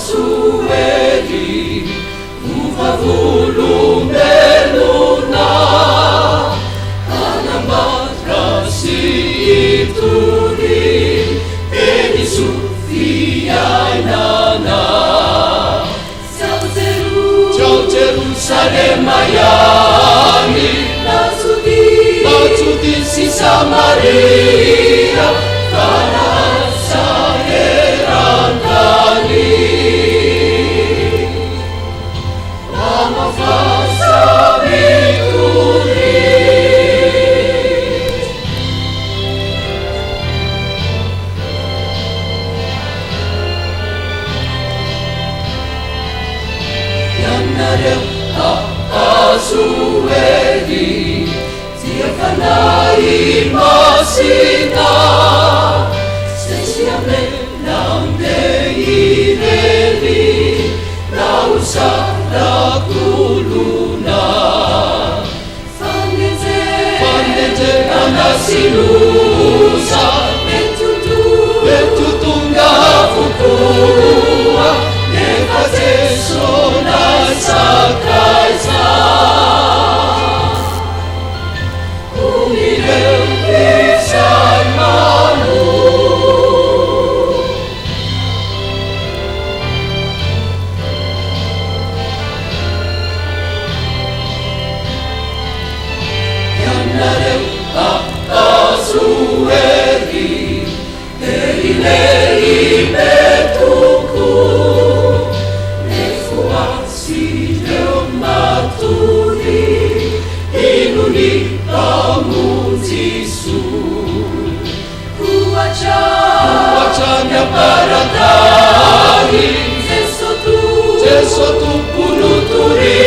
Sueri, uva volumelluna, anamarasi ituri, edi sufiainana. Ciao Jerusalem Miami, Nazudi si Samaria, Kanasa Erangkali. Sueri, tiakanai masina, sesiame namde ireli, nausa lakuluna. Fanete anasilusa, betutunga fukua, nevate sona sakaisa. Sueri, Lei betuku, nefuasi maturi, inuni kamu Yesu. Kuachanya paradari, Jesu tu punuturi.